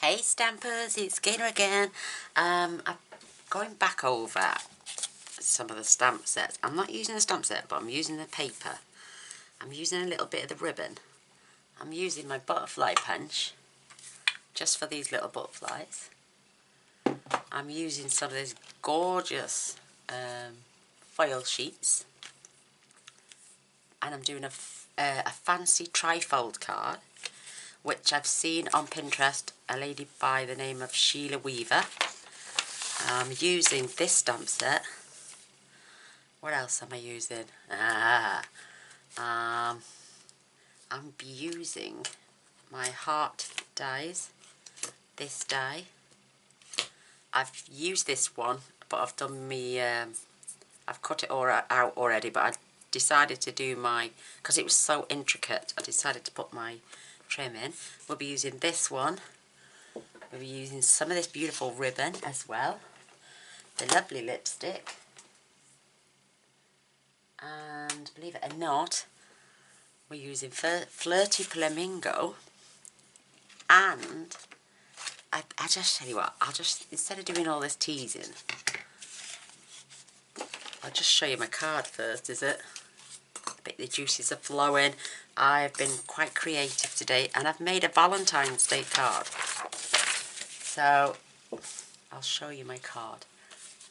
Hey Stampers, it's Gaynor again. I'm going back over some of the stamp sets. I'm not using the stamp set, but I'm using the paper. I'm using a little bit of the ribbon. I'm using my butterfly punch just for these little butterflies. I'm using some of these gorgeous foil sheets. And I'm doing a fancy trifold card, which I've seen on Pinterest, a lady by the name of Sheila Weaver. I'm using this stamp set. What else am I using? I'm using my heart dies, this die. I've used this one, but I've done me, I've cut it all out already, but I decided to do my, because it was so intricate, I decided to put my trim in. We'll be using this one. We'll be using some of this beautiful ribbon as well. The lovely lipstick. And believe it or not, we're using Flirty Flamingo. And I just tell you what, instead of doing all this teasing, I'll just show you my card first, is it? A bit the juices are flowing. I've been quite creative today, and I've made a Valentine's Day card. So, I'll show you my card.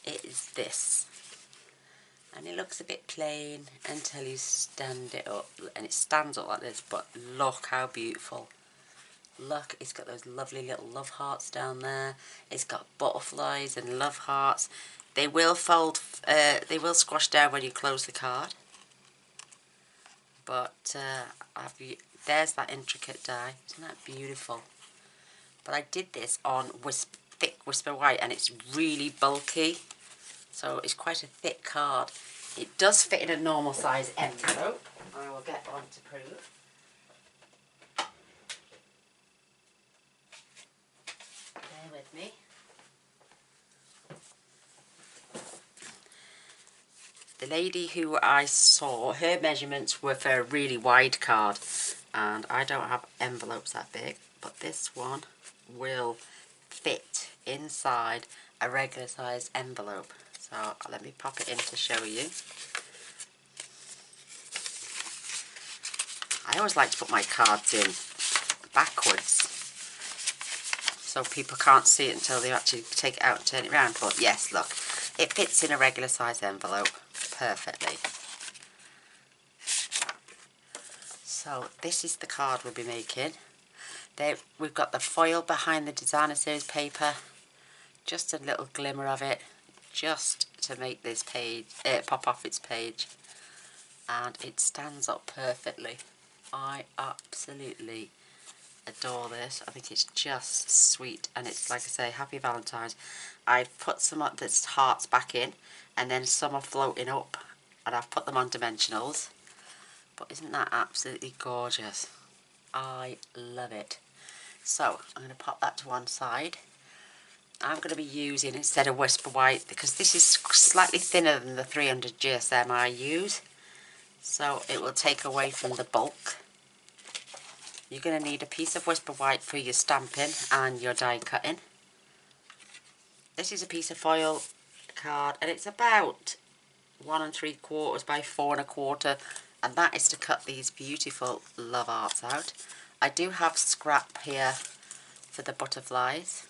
It is this. And it looks a bit plain until you stand it up. And it stands up like this, but look how beautiful. Look, it's got those lovely little love hearts down there. It's got butterflies and love hearts. They will fold, they will squash down when you close the card. But there's that intricate die. Isn't that beautiful? But I did this on thick Whisper White, and it's really bulky. So it's quite a thick card. It does fit in a normal size envelope. I will get one to prove. Bear with me. The lady who I saw, her measurements were for a really wide card, and I don't have envelopes that big, but this one will fit inside a regular size envelope. So let me pop it in to show you. I always like to put my cards in backwards so people can't see it until they actually take it out and turn it around. But yes, look, it fits in a regular size envelope perfectly. So this is the card we'll be making. We've got the foil behind the designer series paper, just a little glimmer of it, just to make this page pop off its page, and it stands up perfectly. I absolutely adore this. I think it's just sweet, and it's, like I say, happy Valentine's. I've put some of this hearts back in, and then some are floating up, and I've put them on dimensionals. But isn't that absolutely gorgeous? I love it. So I'm going to pop that to one side. I'm going to be using, instead of Whisper White, because this is slightly thinner than the 300 GSM I use, so it will take away from the bulk. You're going to need a piece of Whisper White for your stamping and your die cutting. This is a piece of foil card, and it's about 1 3/4 by 4 1/4, and that is to cut these beautiful love hearts out. I do have scrap here for the butterflies.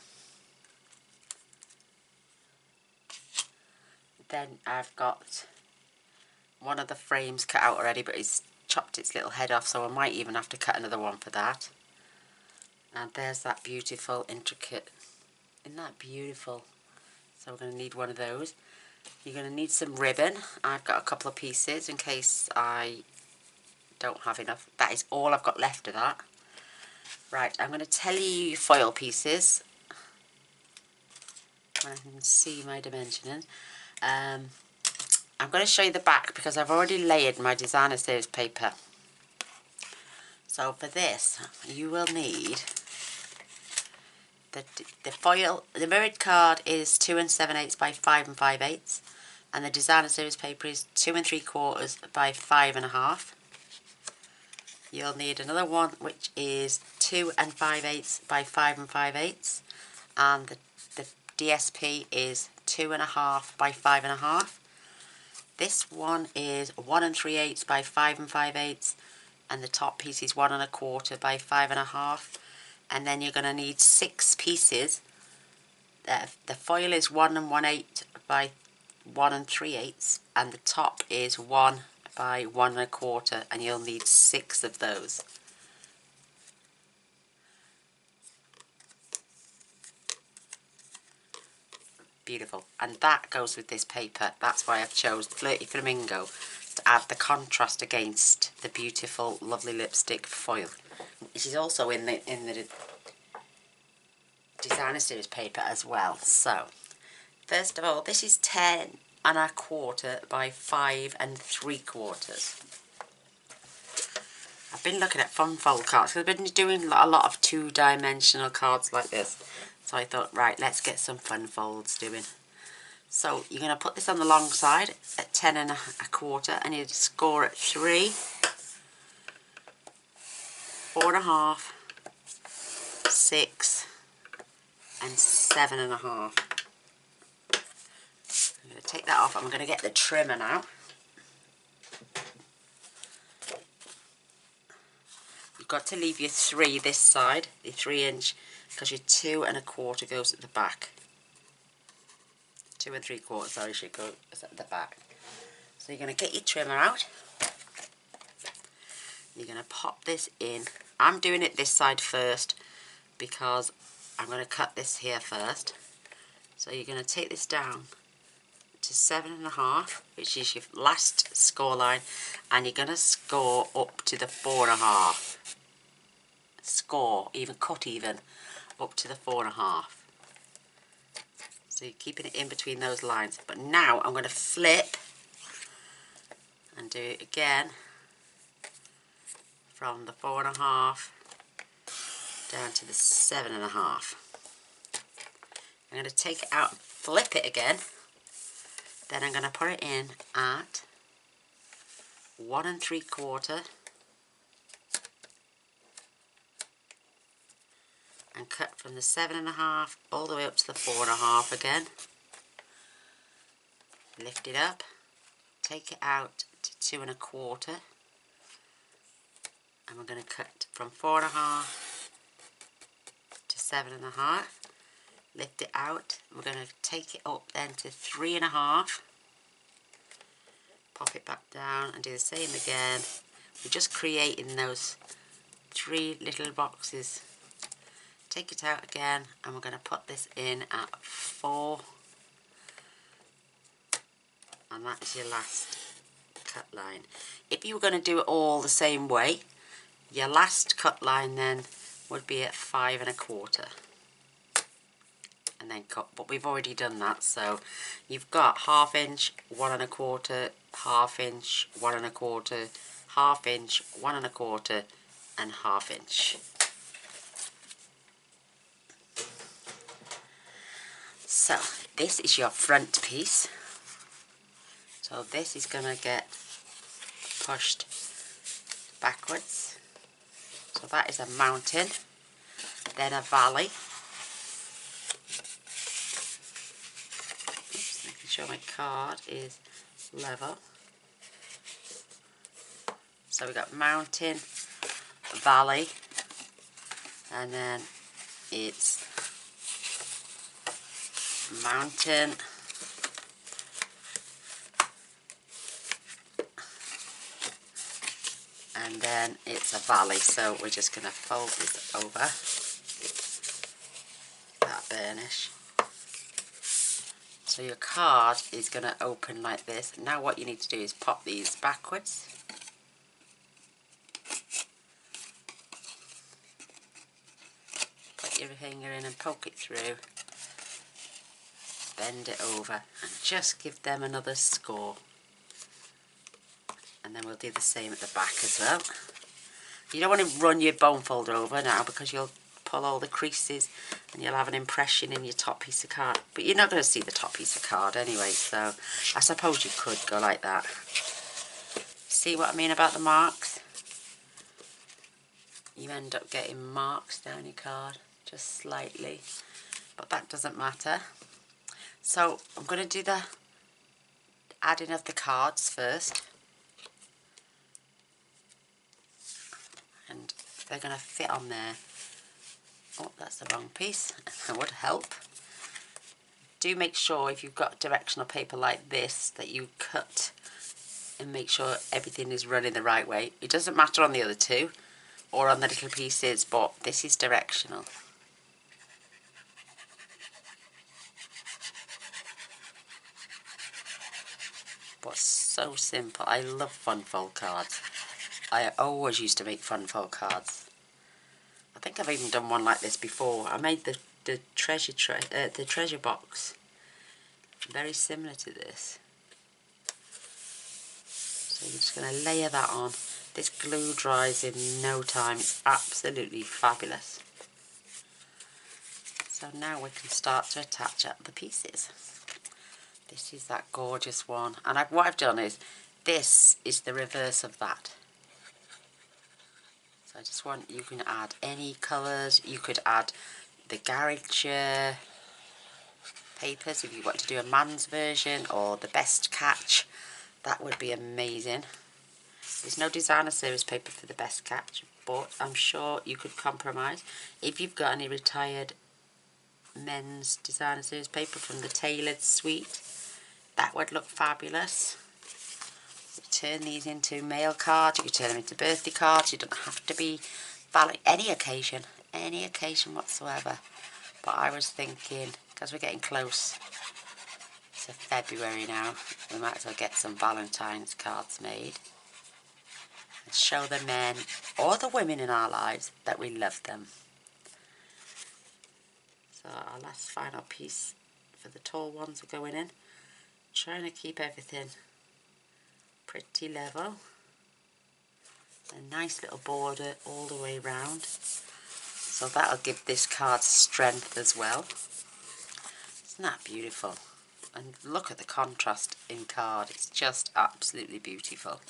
Then I've got one of the frames cut out already, but it's chopped its little head off, so I might even have to cut another one for that. And there's that beautiful intricate, isn't that beautiful? So we're going to need one of those. You're going to need some ribbon. I've got a couple of pieces in case I don't have enough. That is all I've got left of that. Right, I'm going to tell you your foil pieces. I can see my dimensioning. I'm going to show you the back because I've already layered my designer series paper. So for this, you will need the foil. The mirrored card is 2 7/8 by 5 5/8, and the designer series paper is 2 3/4 by 5 1/2. you'll need another one which is 2 5/8 by 5 5/8, and the DSP is 2.5 by 5.5. This one is 1 3/8 by 5 5/8, and the top piece is 1 1/4 by 5.5. And then you're going to need 6 pieces. The foil is 1 1/8 by 1 3/8, and the top is 1 by 1 1/4, and you'll need 6 of those. Beautiful. And that goes with this paper. That's why I've chose Flirty Flamingo, to add the contrast against the beautiful lovely lipstick foil. This is also in the designer series paper as well. So first of all, this is 10 1/4 by 5 3/4. I've been looking at fun fold cards because I've been doing a lot of 2-dimensional cards like this. So I thought, right, let's get some fun folds doing. So you're going to put this on the long side at 10 1/4, and you score at 3, 4 1/2, 6, and 7 1/2. I'm going to take that off. I'm going to get the trimmer now. You've got to leave your 3 this side, the 3-inch, because your 2 1/4 goes at the back. 2 3/4, sorry, should go at the back. So you're going to get your trimmer out. You're going to pop this in. I'm doing it this side first because I'm going to cut this here first. So you're going to take this down to 7 1/2, which is your last score line, and you're going to score up to the 4 1/2. Score, even cut even, up to the 4 1/2. So you're keeping it in between those lines. But now I'm going to flip and do it again from the 4 1/2 down to the 7 1/2. I'm going to take it out and flip it again. Then I'm going to put it in at 1 3/4 and cut from the 7 1/2 all the way up to the 4 1/2 again. Lift it up, take it out to 2 1/4, and we're going to cut from 4 1/2 to 7 1/2. Lift it out. We're going to take it up then to 3 1/2. Pop it back down and do the same again. We're just creating those 3 little boxes. Take it out again, and we're going to put this in at 4, and that is your last cut line. If you were going to do it all the same way, your last cut line then would be at 5 1/4, and then cut. But we've already done that, so you've got 1/2 inch, 1 1/4, 1/2 inch, 1 1/4, 1/2 inch, 1 1/4, and 1/2 inch. So this is your front piece. So this is going to get pushed backwards. So that is a mountain, then a valley. Oops, making sure my card is level. So we've got mountain, valley, and then it's mountain, and then it's a valley. So we're just going to fold this over that burnish. So your card is going to open like this. Now what you need to do is pop these backwards. Put your finger in and poke it through. Bend it over and just give them another score. And then we'll do the same at the back as well. You don't want to run your bone folder over now because you'll pull all the creases and you'll have an impression in your top piece of card. But you're not going to see the top piece of card anyway, so I suppose you could go like that. See what I mean about the marks? you end up getting marks down your card, just slightly, but that doesn't matter. So I'm going to do the adding of the cards first, and they're going to fit on there. Oh, that's the wrong piece. That would help. Do make sure if you've got directional paper like this that you cut and make sure everything is running the right way. It doesn't matter on the other two or on the little pieces, but this is directional. But so simple. I love fun fold cards. I always used to make fun fold cards. I think I've even done one like this before. I made the treasure box, very similar to this. So you're just going to layer that on. This glue dries in no time. It's absolutely fabulous. So now we can start to attach up the pieces. This is that gorgeous one, and what I've done is, this is the reverse of that. So I just want, you can add any colours. You could add the garage papers if you want to do a man's version, or the best catch. That would be amazing. There's no designer series paper for the best catch, but I'm sure you could compromise. If you've got any retired men's designer series paper from the tailored suite, that would look fabulous. You turn these into mail cards, you can turn them into birthday cards. You don't have to be valid, any occasion whatsoever. But I was thinking, because we're getting close to February now, we might as well get some Valentine's cards made and show the men or the women in our lives that we love them. So our last final piece for the tall ones are going in. Trying to keep everything pretty level. A nice little border all the way round. So that'll give this card strength as well. Isn't that beautiful? And look at the contrast in card. It's just absolutely beautiful.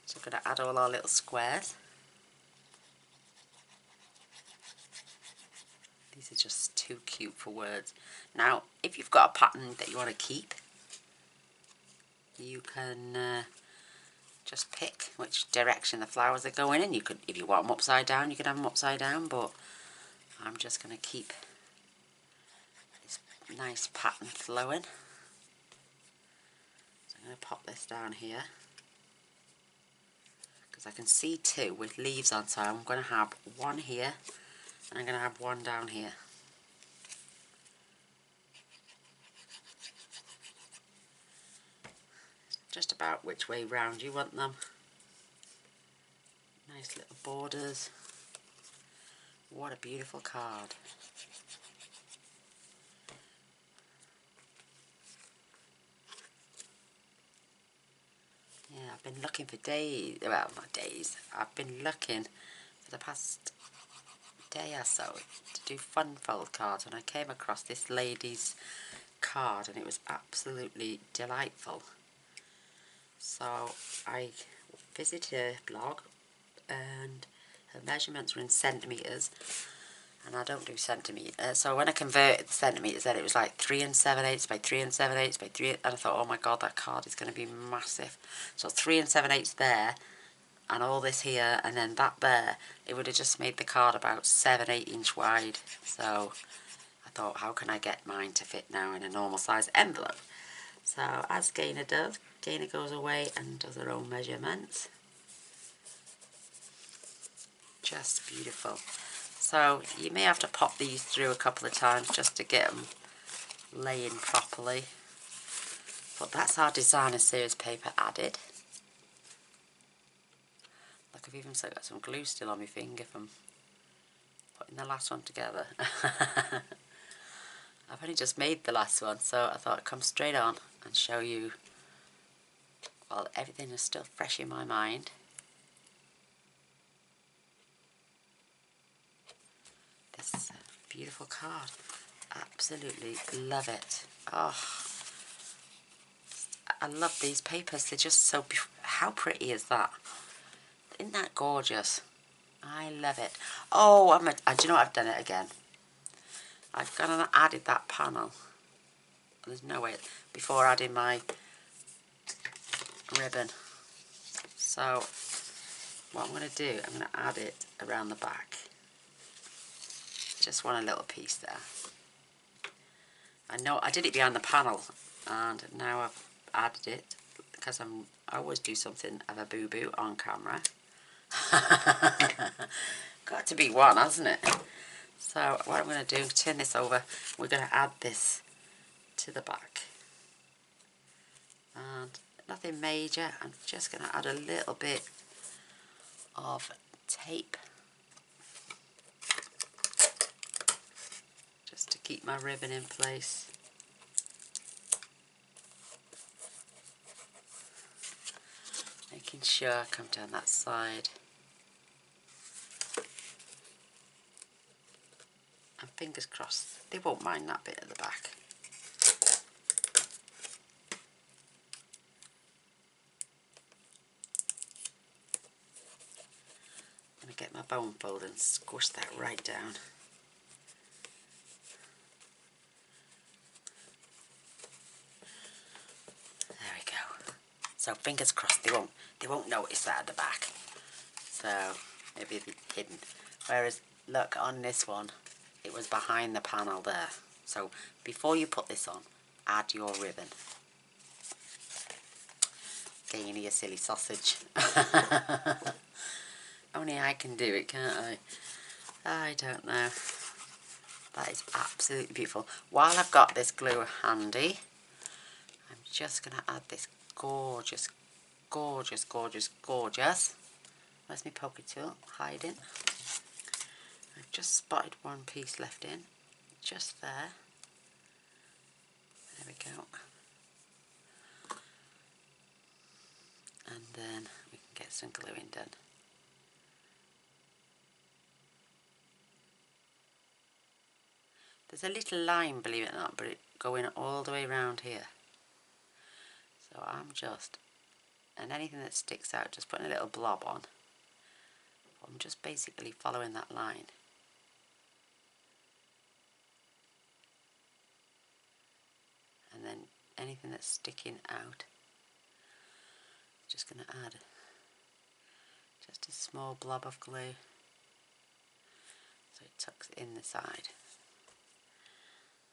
So we're going to add all our little squares. These are just too cute for words. Now, if you've got a pattern that you want to keep, you can just pick which direction the flowers are going in. You could, if you want them upside down, you can have them upside down, but I'm just going to keep this nice pattern flowing. So I'm going to pop this down here, because I can see two with leaves on, so I'm going to have one here, and I'm going to have one down here. Just about which way round you want them. Nice little borders. What a beautiful card. Yeah, I've been looking for days, well not days, I've been looking for the past day or so to do fun fold cards, and I came across this lady's card and it was absolutely delightful. So I visited her blog, and her measurements were in centimetres, and I don't do centimetres. So when I converted centimetres, then it was like 3 7/8 by 3 7/8 by 3, and I thought, oh my god, that card is going to be massive. So 3 7/8 there, and all this here, and then that there, it would have just made the card about 7-8 inch wide. So I thought, how can I get mine to fit now in a normal size envelope? So as Gaynor does, Gaynor goes away and does her own measurements. Just beautiful. So you may have to pop these through a couple of times just to get them laying properly. But that's our designer series paper added. Look, I've even still got some glue still on my finger from putting the last one together. I've only just made the last one, so I thought I'd come straight on and show you while everything is still fresh in my mind. This beautiful card. Absolutely love it. Oh, I love these papers. They're just so beautiful. How pretty is that? Isn't that gorgeous? I love it. Oh, do you know what? I've done it again. I've gone and added that panel. There's no way, before adding my ribbon. So what I'm going to do, I'm going to add it around the back. Just want a little piece there. I know I did it behind the panel, and now I've added it because I always do something of a boo-boo on camera. Got to be one, hasn't it? So what I'm going to do, turn this over, we're going to add this to the back. And nothing major, I'm just going to add a little bit of tape just to keep my ribbon in place. Making sure I come down that side. And fingers crossed, they won't mind that bit at the back. I'm going to get my bone folder and squish that right down. There we go. So fingers crossed they won't notice that at the back. So it'll be hidden. Whereas look, on this one, it was behind the panel there. So before you put this on, add your ribbon. Gaynor, you silly sausage. Only I can do it, can't I? I don't know. That is absolutely beautiful. While I've got this glue handy, I'm just going to add this gorgeous, gorgeous, gorgeous, gorgeous. Where's my poker tool? Hiding. I've just spotted one piece left in. Just there. There we go. And then we can get some gluing done. There's a little line, believe it or not, but it's going all the way around here. So I'm just, and anything that sticks out, just putting a little blob on. I'm just basically following that line. And then anything that's sticking out, just going to add just a small blob of glue so it tucks in the side.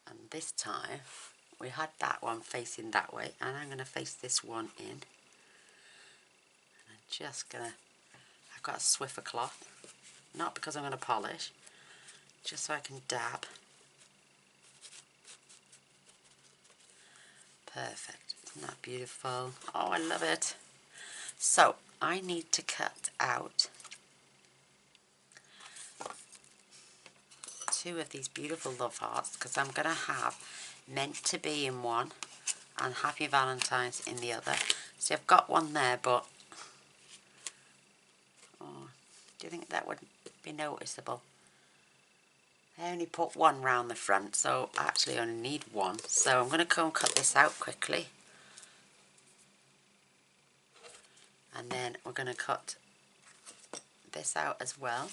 And this time we had that one facing that way, and I'm going to face this one in. And I'm just going to, I've got a Swiffer cloth, not because I'm going to polish, just so I can dab. Perfect. Isn't that beautiful? Oh, I love it. So I need to cut out 2 of these beautiful love hearts, because I'm going to have meant to be in one and Happy Valentine's in the other. See, I've got one there, but oh, do you think that would be noticeable? I only put one round the front, so I actually only need one. So I'm going to go and cut this out quickly. And then we're going to cut this out as well.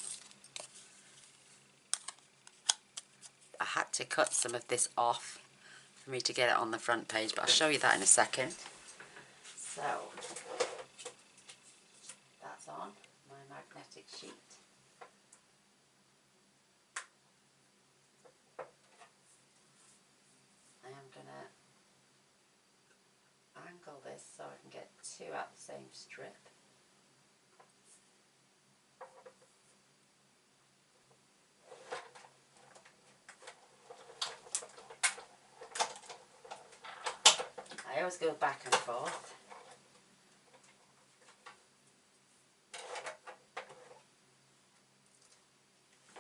I had to cut some of this off for me to get it on the front page, but I'll show you that in a second. So that's on my magnetic sheet. I am going to angle this so I can get 2 out the same strip. I always go back and forth.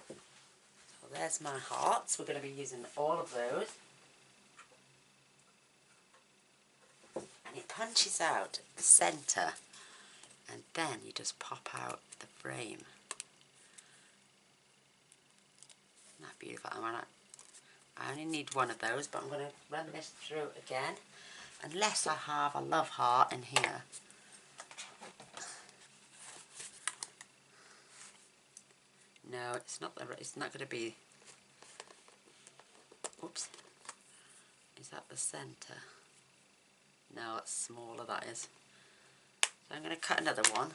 So there's my hearts. We're going to be using all of those. And it punches out the centre, and then you just pop out the frame. Isn't that beautiful? I only need one of those, but I'm going to run this through again. Unless I have a love heart in here. No, it's not going to be, oops, is that the centre? No, it's smaller, that is. So I'm going to cut another one.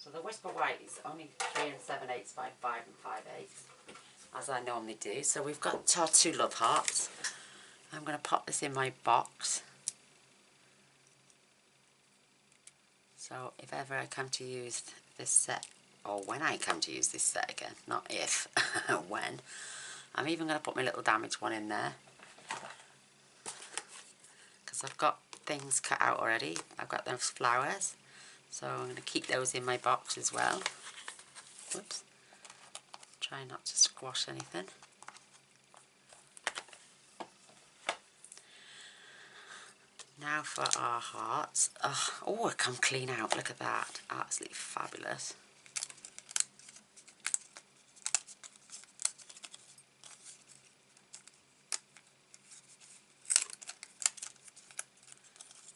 So the Whisper White is only 3 7/8 by 5 5/8, as I normally do. So we've got our 2 love hearts. I'm going to pop this in my box. So if ever I come to use this set, or when I come to use this set again, not if, when, I'm even going to put my little damaged one in there. Because I've got things cut out already. I've got those flowers. So I'm going to keep those in my box as well. Whoops. Try not to squash anything. Now for our hearts. Oh, it come clean out. Look at that. Absolutely fabulous.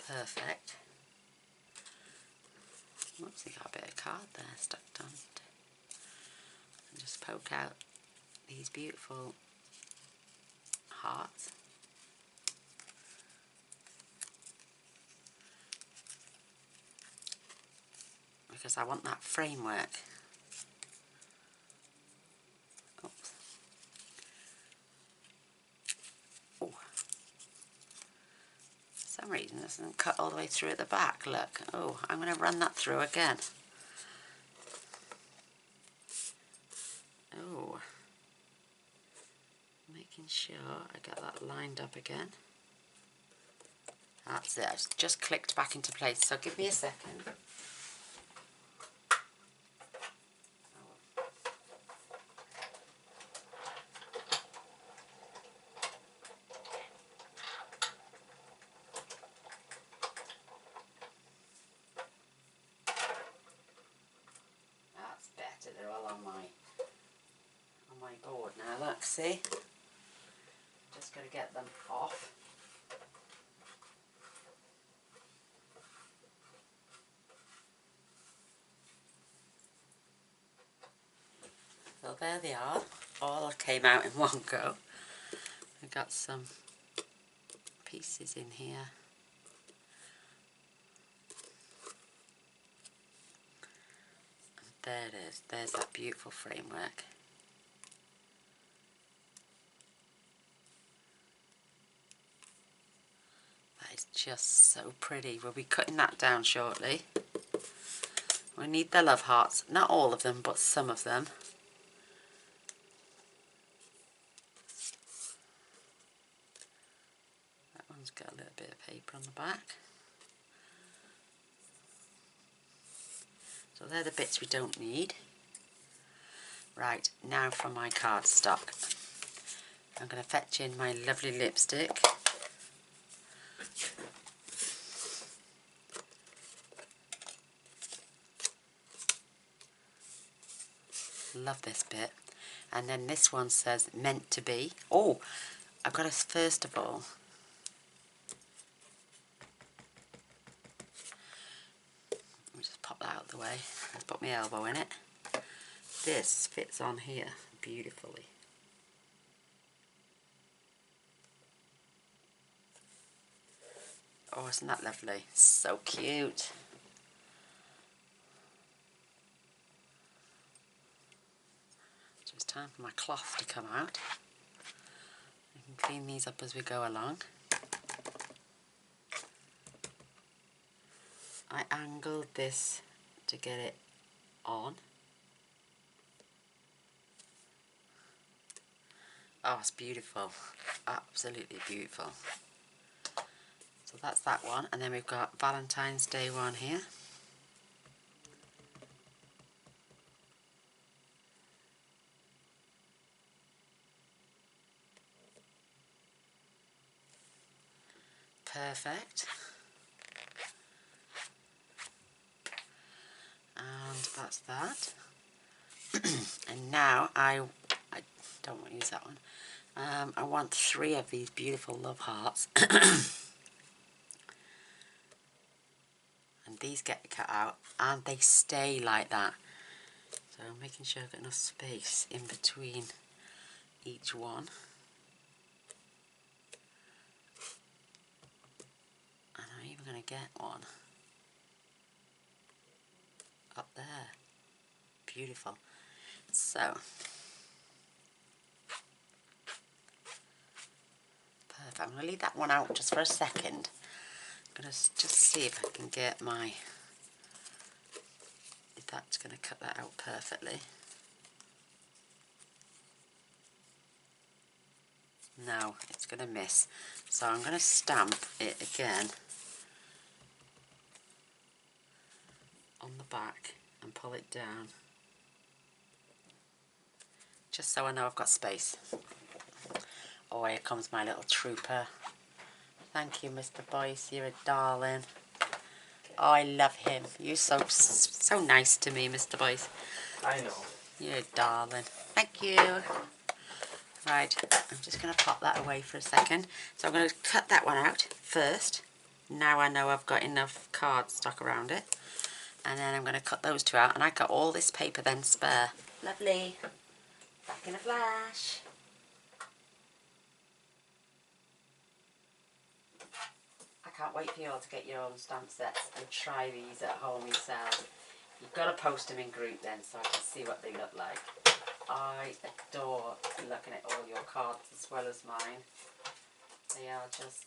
Perfect. Whoops, you got a bit of card there stuck on it. And just poke out these beautiful hearts. Because I want that framework. Oops. Oh. For some reason it doesn't cut all the way through at the back, look. Oh, I'm going to run that through again. Oh. Making sure I get that lined up again. That's it, I've just clicked back into place, so give me a second. That's better, they're all on my board now, look, see? Just got to get them off. So there they are, all came out in one go. I've got some pieces in here. And there it is, there's that beautiful framework. That is just so pretty. We'll be cutting that down shortly. We need the love hearts, not all of them, but some of them. That one's got a little bit of paper on the back. So they're the bits we don't need. Right, now for my cardstock. I'm going to fetch in my lovely lipstick. Love this bit. And then this one says meant to be. Oh, I've got to first of all, let me just pop that out of the way. I'll put my elbow in it. This fits on here beautifully. Oh, isn't that lovely? So cute. So it's time for my cloth to come out. I can clean these up as we go along. I angled this to get it on. Oh, it's beautiful. Absolutely beautiful. So that's that one. And then we've got Valentine's Day one here. Perfect. that's that. And now I don't want to use that one. I want 3 of these beautiful love hearts. And these get cut out and they stay like that. So I'm making sure I've got enough space in between each one. And I'm even going to get one up there. Beautiful. So, perfect. I'm going to leave that one out just for a second. I'm going to just see if I can get if that's going to cut that out perfectly. No, it's going to miss. So I'm going to stamp it again on the back and pull it down. Just so I know I've got space. Oh, here comes my little trooper. Thank you, Mr. Boyce. You're a darling. Oh, I love him. You're so nice to me, Mr. Boyce. I know. You're a darling. Thank you. Right, I'm just going to pop that away for a second. So I'm going to cut that one out first. Now I know I've got enough cardstock around it. And then I'm going to cut those 2 out. And I got all this paper then spare. Lovely. Back in a flash. I can't wait for you all to get your own stamp sets and try these at home yourselves. You've got to post them in group then so I can see what they look like. I adore looking at all your cards as well as mine. They are just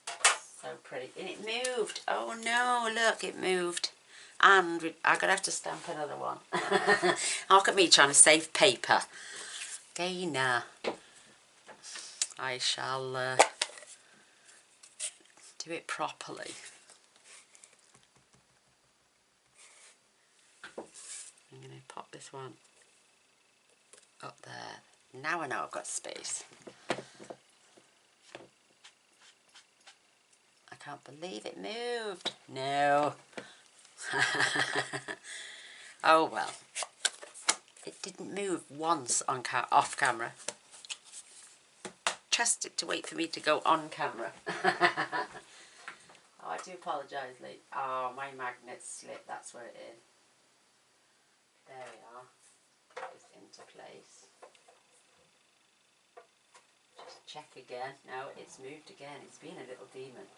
so pretty. And it moved. Oh no, look, it moved. And I'm going to have to stamp another one. Look at me trying to save paper. Gaynor. I shall do it properly. I'm going to pop this one up there. Now I know I've got space. I can't believe it moved. No. Oh well. It didn't move once on off camera. Trust it to wait for me to go on camera. Oh, I do apologise, Lee. Oh, my magnet slipped. That's where it is. There we are. Put this into place. Just check again. No, it's moved again. It's been a little demon.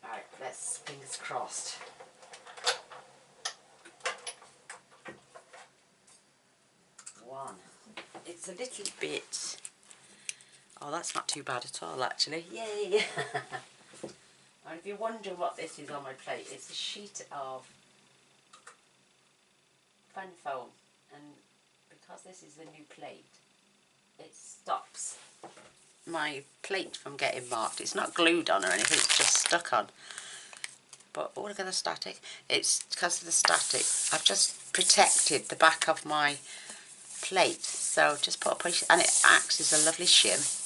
Right, let's fingers crossed. One. It's a little bit. Oh, that's not too bad at all, actually. Yay! And if you're wondering what this is on my plate, it's a sheet of fun foam, and because this is a new plate, it stops my plate from getting marked. It's not glued on or anything, it's just stuck on. But oh, look at the static. It's because of the static. I've just protected the back of my plate, so just put a push, and it acts as a lovely shim.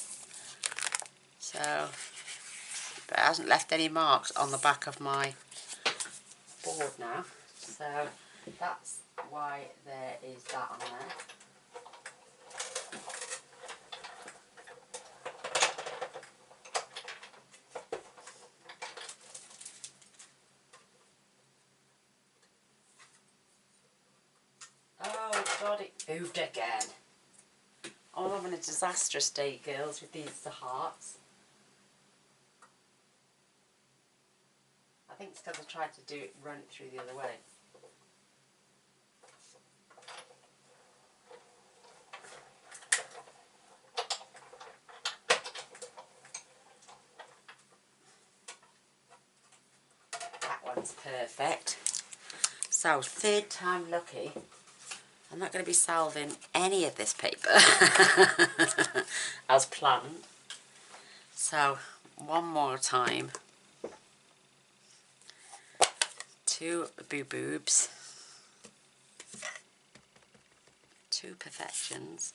So, but it hasn't left any marks on the back of my board now. So that's why there is that on there. Oh God, it moved again. Oh, I'm having a disastrous day, girls, with these hearts. I think it's because I tried to run it through the other way. That one's perfect. So, 3rd time lucky. I'm not going to be salving any of this paper as planned. So, one more time. 2 boo-boobs. 2 perfections.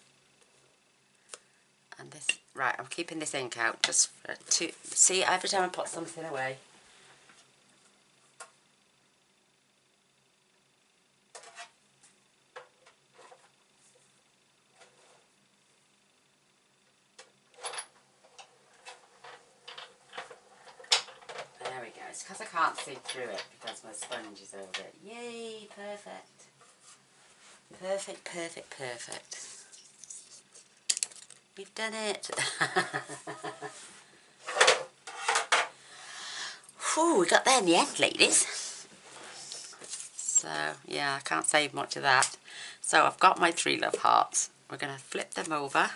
And this, right, I'm keeping this ink out just to see every time I put something away. There we go. It's because I can't see through it because my sponge is over it. Yay, perfect. Perfect, perfect, perfect. We've done it. Whew, we got there in the end, ladies. So, yeah, I can't say much of that. So, I've got my 3 love hearts. We're going to flip them over.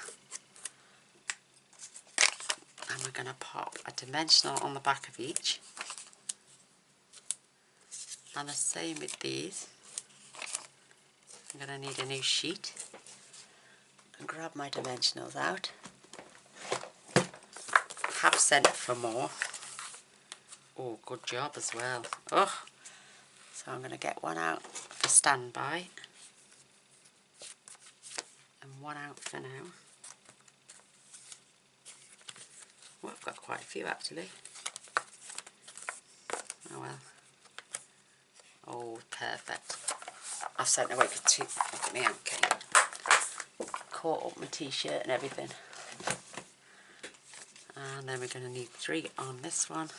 And we're going to pop a dimensional on the back of each. And the same with these. I'm going to need a new sheet. And grab my dimensionals out. Have sent for more. Oh, good job as well. Oh, so I'm going to get one out for standby. And one out for now. Oh, I've got quite a few actually. Oh well. Oh, perfect. I've sent away for 2. Look at me, okay. Caught up my t-shirt and everything. And then we're going to need 3 on this one.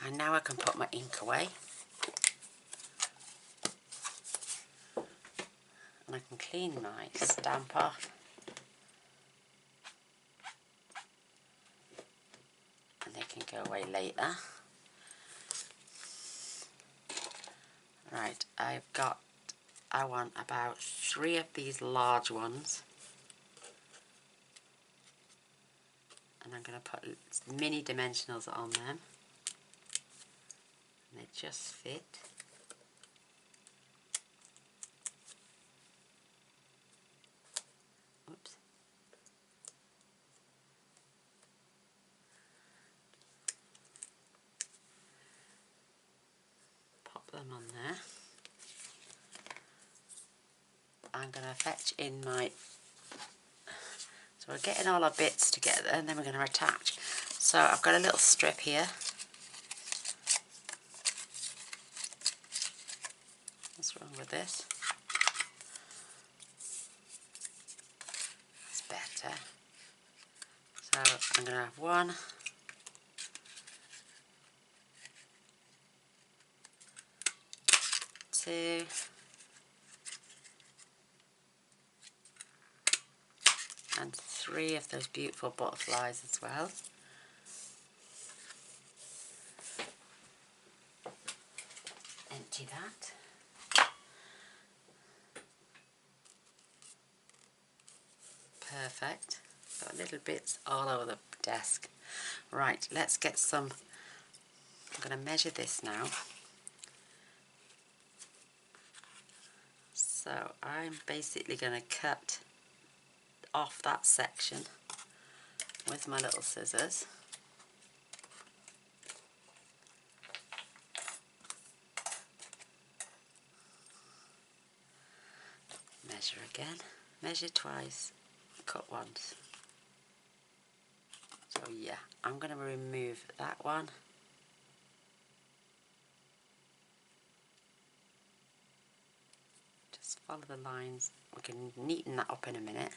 And now I can put my ink away. And I can clean my stamp off. And they can go away later. Right, I want about 3 of these large ones. And I'm going to put mini dimensionals on them. And they just fit. Oops. Pop them on there. I'm going to fetch in my... So we're getting all our bits together and then we're going to attach. So I've got a little strip here. What's wrong with this? It's better. So I'm going to have 1, 2, and 3 of those beautiful butterflies as well. Empty that. Perfect. Got little bits all over the desk. Right, let's get some. I'm going to measure this now. So I'm basically going to cut off that section with my little scissors. Measure again. Measure twice. Cut once. So yeah, I'm going to remove that one. Just follow the lines. We can neaten that up in a minute.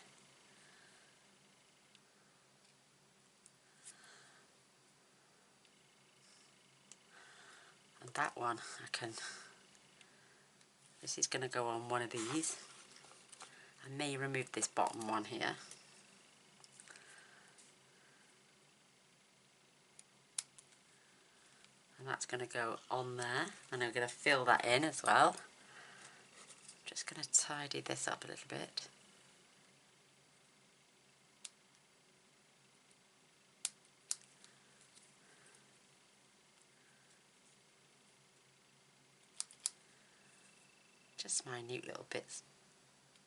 And that one, this is going to go on one of these. I may remove this bottom one here. And that's going to go on there. And I'm going to fill that in as well. Just going to tidy this up a little bit. Just minute little bits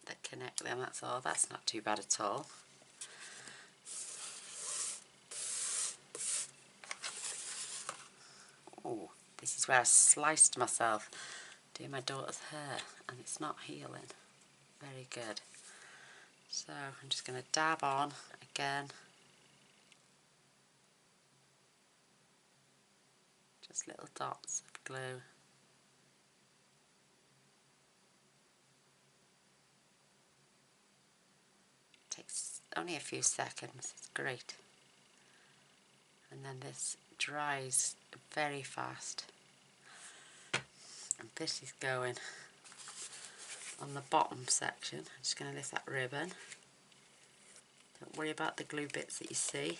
that connect them, that's all. That's not too bad at all. Oh, this is where I sliced myself do my daughter's hair and it's not healing very good. So I'm just going to dab on again. Just little dots of glue. Takes only a few seconds, it's great. And then this dries very fast. And this is going on the bottom section. I'm just going to lift that ribbon. Don't worry about the glue bits that you see.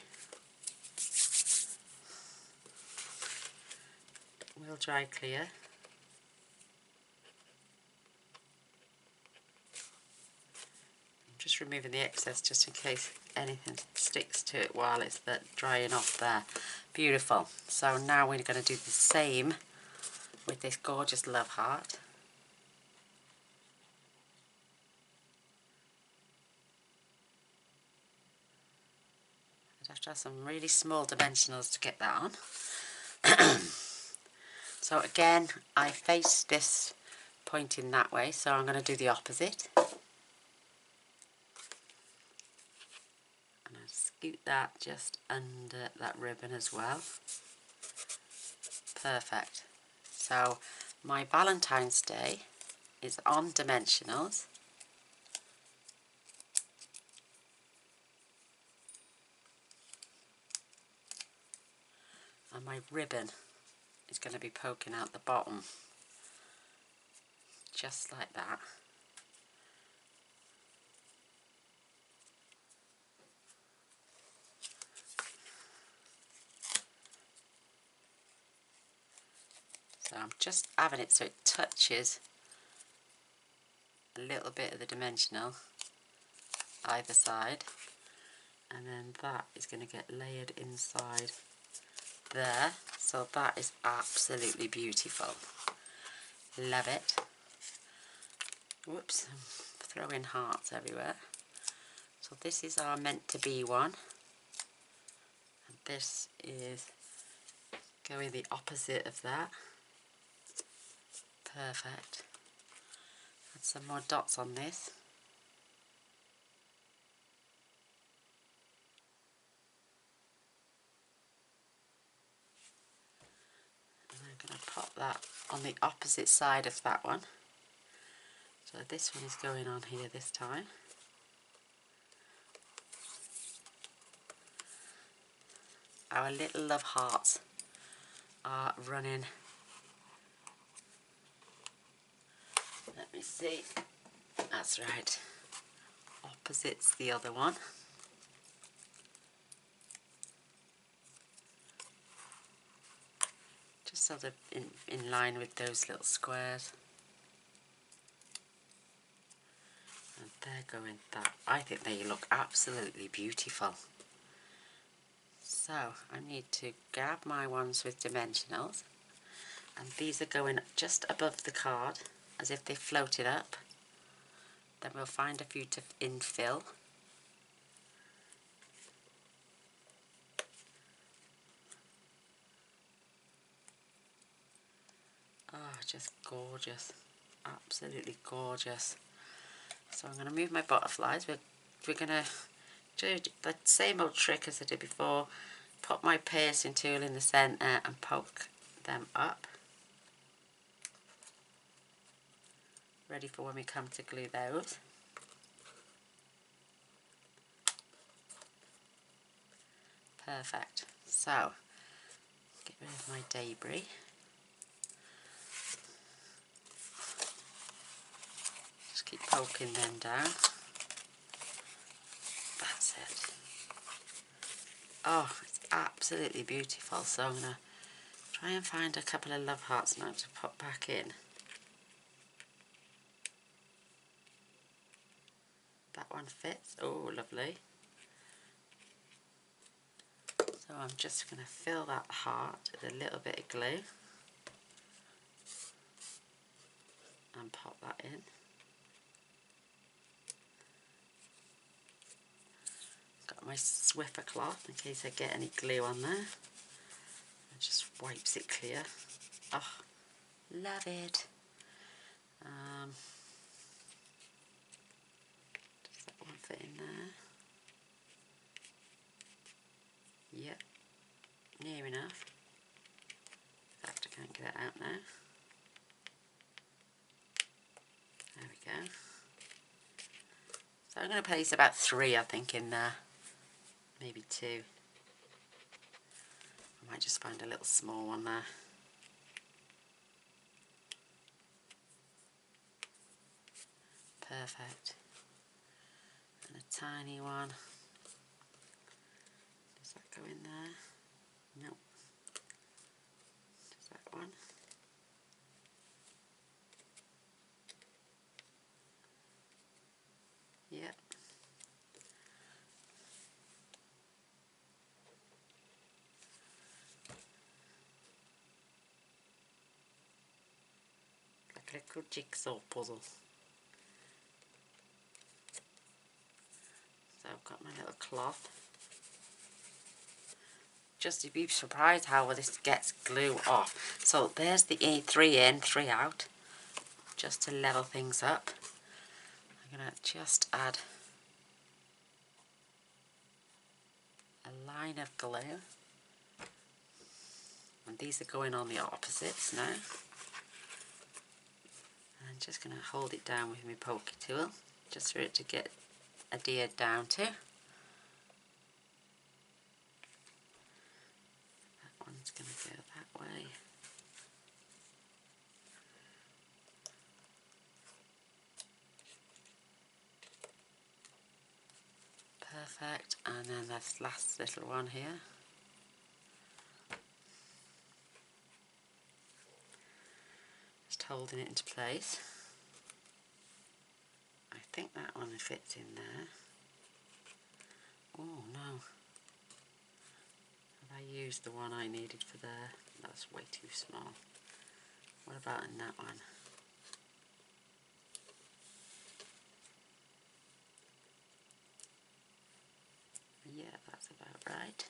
We'll dry clear. I'm just removing the excess just in case anything sticks to it while it's drying off there. Beautiful. So now we're going to do the same with this gorgeous love heart. I'd have to have some really small dimensionals to get that on. So again, I face this pointing that way, so I'm going to do the opposite. And I scoot that just under that ribbon as well. Perfect. So my Valentine's Day is on dimensionals. And my ribbon is going to be poking out the bottom, just like that. So I'm just having it so it touches a little bit of the dimensional either side, and then that is going to get layered inside there. So that is absolutely beautiful. Love it. Whoops, I'm throwing hearts everywhere. So this is our meant to be one, and this is going the opposite of that. Perfect. Add some more dots on this. And I'm going to pop that on the opposite side of that one. So this one is going on here this time. Our little love hearts are running. Let me see. That's right. Opposite's the other one. Just sort of in line with those little squares. And they're going that. I think they look absolutely beautiful. So I need to grab my ones with dimensionals, and these are going just above the card as if they floated up. Then we'll find a few to infill. Oh, just gorgeous. Absolutely gorgeous. So I'm going to move my butterflies. We're going to do the same old trick as I did before. Put my piercing tool in the centre and poke them up. Ready for when we come to glue those. Perfect. So, get rid of my debris. Just keep poking them down. That's it. Oh, it's absolutely beautiful. So I'm going to try and find a couple of love hearts now to put back in. That one fits. Oh, lovely. So I'm just going to fill that heart with a little bit of glue and pop that in. Got my Swiffer cloth in case I get any glue on there. It just wipes it clear. Oh, love it. Does that one fit in there? Yep, near enough. In fact, I can't get it out now. There we go. So I'm going to place about 3, I think, in there. Maybe 2. I might just find a little small one there. Perfect. And a tiny one. Does that go in there? Nope. Does that one? Yep. Like a little jigsaw puzzle. So I've got my little cloth. Just to be surprised how this gets glue off. So there's the 3 in, 3 out. Just to level things up. I'm going to just add a line of glue. And these are going on the opposites now. I'm just going to hold it down with my pokey tool, just for it to get adhered down to. That one's going to go that way. Perfect, and then this last little one here. Just holding it into place. I think that one fits in there. Oh no. Have I used the one I needed for there? That's way too small. What about in that one? Yeah, that's about right.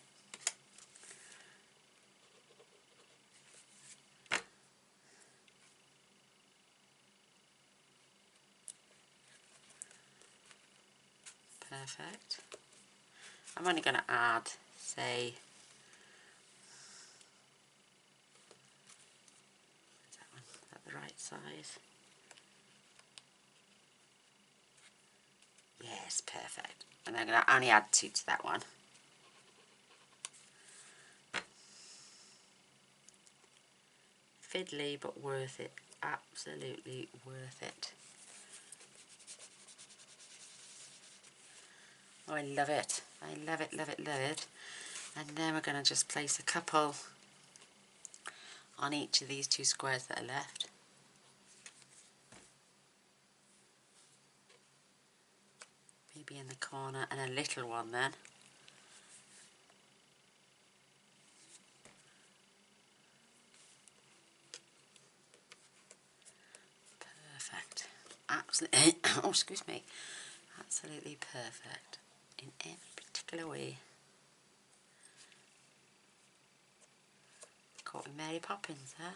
Perfect. I'm only going to add, say, is that the right size? Yes, perfect. And I'm going to only add 2 to that one. Fiddly, but worth it. Absolutely worth it. Oh, I love it. I love it, love it, love it. And then we're going to just place a couple on each of these 2 squares that are left. Maybe in the corner, and a little one then. Perfect. Absolutely. Oh, excuse me. Absolutely perfect in every particular way. Caught me Mary Poppins there.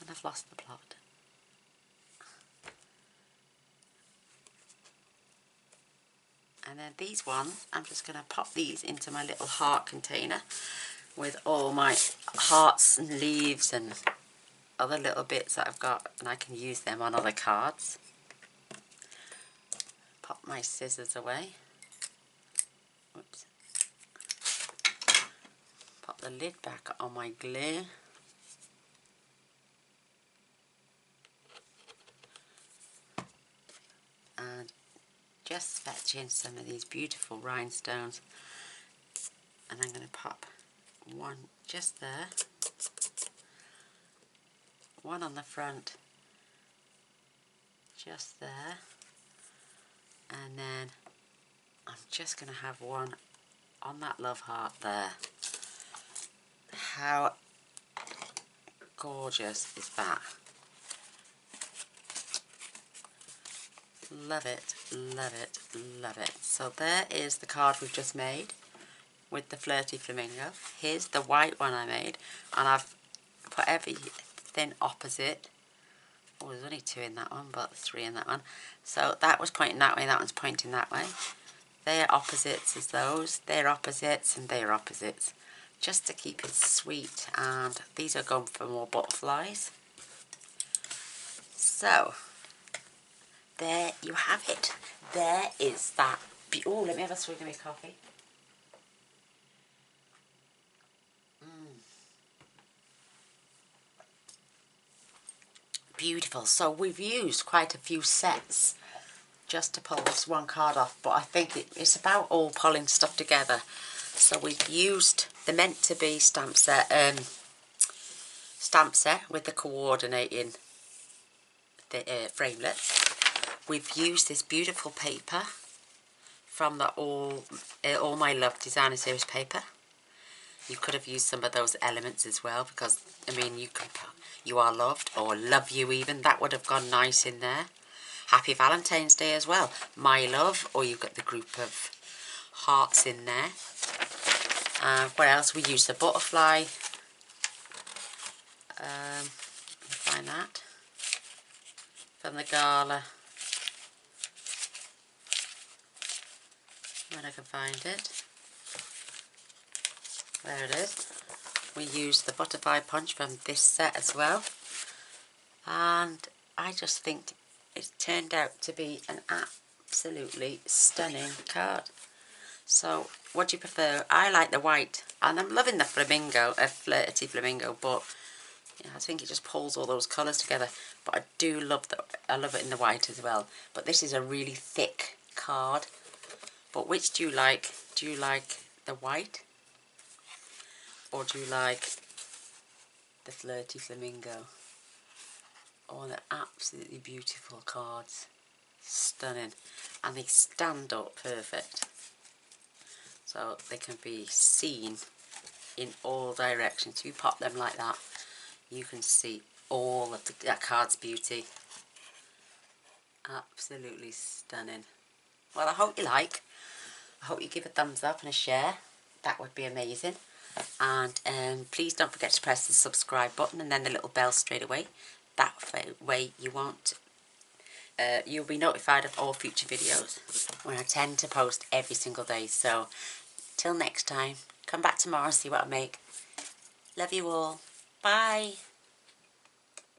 And I've lost the plot. And then these ones, I'm just going to pop these into my little heart container with all my hearts and leaves and other little bits that I've got, and I can use them on other cards. Pop my scissors away. Oops. Pop the lid back on my glue. And just fetch in some of these beautiful rhinestones. And I'm going to pop one just there. One on the front. Just there. And then I'm just going to have one on that love heart there. How gorgeous is that? Love it, love it, love it. So there is the card we've just made with the flirty flamingo. Here's the white one I made, and I've put everything opposite Oh, there's only 2 in that one, but 3 in that one. So that was pointing that way, that one's pointing that way. They're opposites as those, they're opposites, and they're opposites. Just to keep it sweet, and these are going for more butterflies. So, there you have it. There is that. Oh, let me have a swig of my coffee. Beautiful. So we've used quite a few sets just to pull this one card off, but I think it's about all pulling stuff together. So we've used the meant to be stamp set with the coordinating framelets. We've used this beautiful paper from the All My Love Designer Series paper. You could have used some of those elements as well, because I mean you are loved, or love you even, that would have gone nice in there. Happy Valentine's Day as well, my love, or you've got the group of hearts in there. What else? We used the butterfly. Find that from the gala when I can find it. There it is. We used the butterfly punch from this set as well, and I just think it's turned out to be an absolutely stunning card. So what do you prefer? I like the white, and I'm loving the flamingo, a flirty flamingo, but I think it just pulls all those colours together. But I do love I love it in the white as well. But this is a really thick card. But which do you like? Do you like the white, or do you like the flirty flamingo? Oh, they're absolutely beautiful cards. Stunning. And they stand up perfect. So they can be seen in all directions. If you pop them like that, you can see all of that card's beauty. Absolutely stunning. Well, I hope you like. I hope you give a thumbs up and a share. That would be amazing. And please don't forget to press the subscribe button and then the little bell straight away. That way you won't. You'll be notified of all future videos when I tend to post every single day. So till next time, come back tomorrow and see what I make. Love you all. Bye.